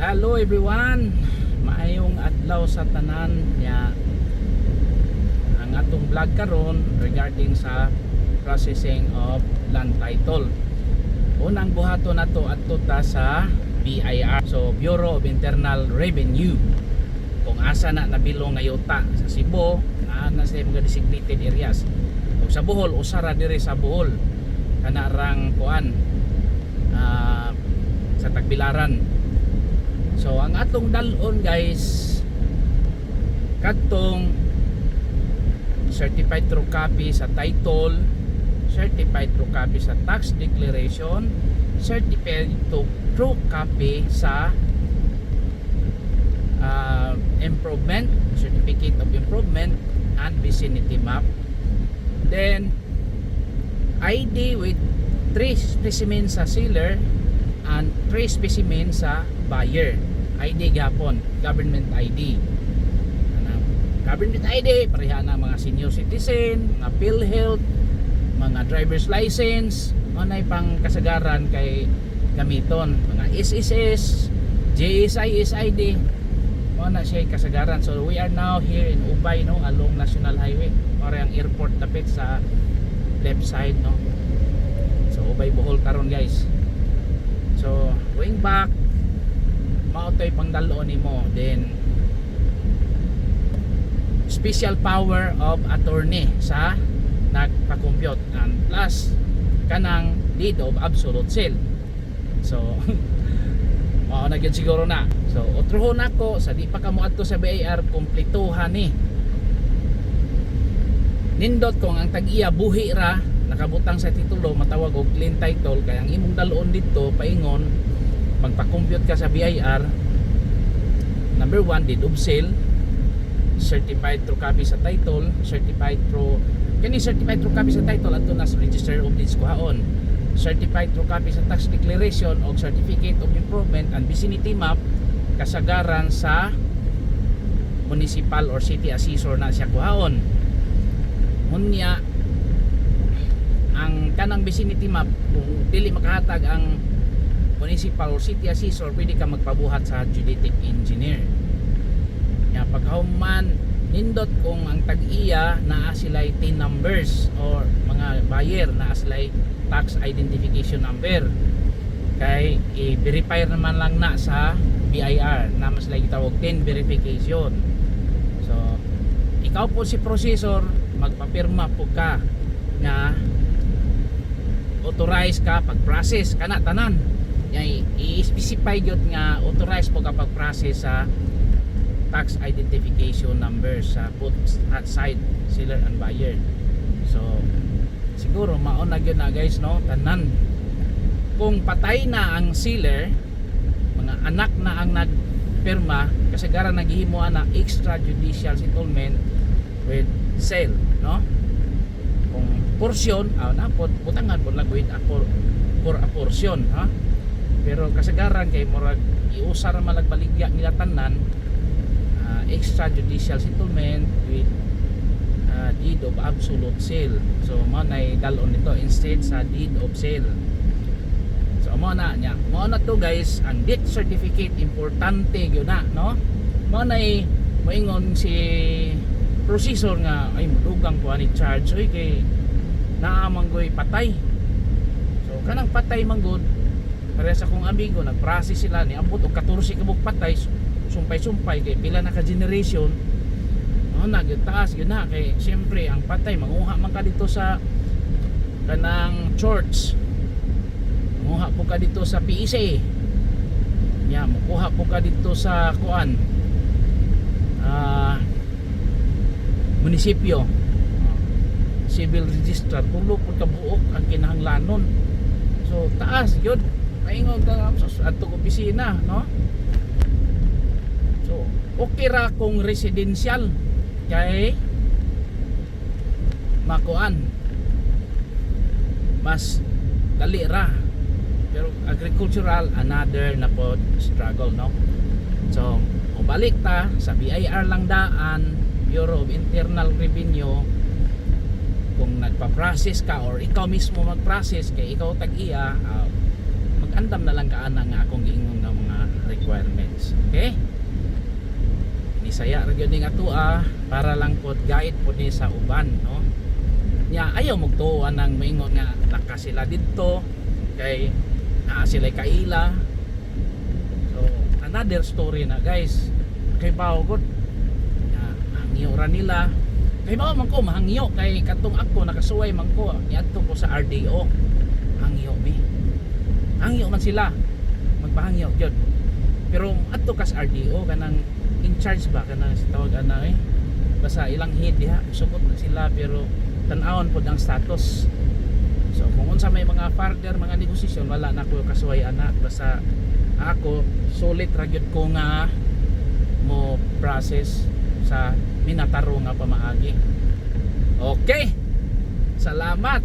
Hello everyone, maayong adlaw sa tanan niya. Ang atong vlog karon regarding sa processing of land title. Unang buhaton nato adto ta sa BIR, so Bureau of Internal Revenue. Kung asa na nabilong nga yuta sa Cebu, na sa mga designated areas. Ug sa Bohol, usara dire sa Bohol kana rang kuan sa Tagbilaran. So ang atong dalon guys, kadtong certified true copy sa title, certified true copy sa tax declaration, certified true copy sa improvement, certificate of improvement and vicinity map. Then ID with 3 specimens sa seller and 3 specimens sa buyer. ID gapon, government ID. Government ID, pareha na mga senior citizen, mga PhilHealth, mga driver's license, anay pang kasagaran kay gamiton, mga SSS, JSI, SID, na siya kasagaran. So we are now here in Ubay, no, along National Highway. Para ang airport tapit sa left side, no. So Ubay Bohol karon guys. So going back, mautoy pang dalon nimo. Then special power of attorney sa nagpa-compute and plus kanang deed of absolute sale. So mao na gyud siguro na. So utrohon ako sa di pa kamo adto sa BIR, kumpletuhan ni. Nindot kung ang tag-iya buhi ra nakabutang sa titulo, matawag og clean title, kaya ang imong dalon dito paingon magpa-compute ka sa BIR. Number 1, deed of sale, certified true copy sa title, certified true copy sa title adto na sa register of deeds kuhaon, certified true copy sa tax declaration o certificate of improvement and vicinity map kasagaran sa municipal or city assessor na siya kuhaon. Unya ang kanang vicinity map, kung dili makahatag ang municipal or city assessor, pwede ka magpabuhat sa geodetic engineer. Ya pagkahuman nindot kung ang tag-iya naa sila'y TIN numbers or mga buyer naa sila'y tax identification number, kay i-verify naman lang na sa BIR na mas lagi tawag TIN verification. So ikaw po si processor, magpapirma po ka na authorized ka pag-process kana tanan. I-specify gyud nga authorized po ka pag-process sa tax identification number sa both side, seller and buyer. So siguro mao na gyud na guys, no, tanan. Kung patay na ang seller, mga anak na ang nagpirma, kasagaran naghihimo na extrajudicial settlement with sale, no. Kung portion, napod butangan po lang with for a portion, ha. Pero kasagaran kay murag iusar malagbaligya nila tanan, extrajudicial settlement with deed of absolute sale. So mo nay dalon nito instead sa deed of sale. So mo na to guys, ang death certificate importante gyud na, no. Mo nay moingon si processor nga ay mudugang ko ani charge oy kay naa manggoy patay. So kanang patay manggod, pareha sa akong amigo nag-process sila ni abot og 14 kabuk patay, sumpay-sumpay kay pila na ka generation. Nagtaas yun na kay siyempre ang patay manguha man ka dito sa kanang church, manguha po ka dito sa PEC, makuha po ka dito sa kuan munisipyo, civil registrar, tulo po kabuok ang kinahanglanon. So taas yun paingon ka sa atong opisina, no. So okay ra kung residential kay makuan mas dali ra, pero agricultural another na po struggle, no. So balik ta sa BIR lang daan, Bureau of Internal Revenue. Kung nagpa-process ka or ikaw mismo mag-process kay ikaw tag-iya, mag-andam na lang kaana nga akong giingon ng mga requirements. Okay? Nisaya ra gyud ning atua para lang pod guide pod ni sa uban, no? Nya ayaw magtuon nang moingon nga taka sila didto kay sila kaila. So another story na guys. Kay bao gud hangyo ra nila. Kay bao man ko mahangyo kay katong ako nakasuway man ko niadto ko sa RDO. Hangyo mi. Hangyo man sila. Magpahangyo gyud. Pero adto ka sa RDO kanang in charge ba kanang tawag ana basta ilang head diha subot na sila pero tan-awon pod ang status. So kung unsa may mga further mga negosasyon wala na ko kasuway ana basta ako solid ra gyud ko nga mo process sa minataro nga pamaagi. Okay. Salamat.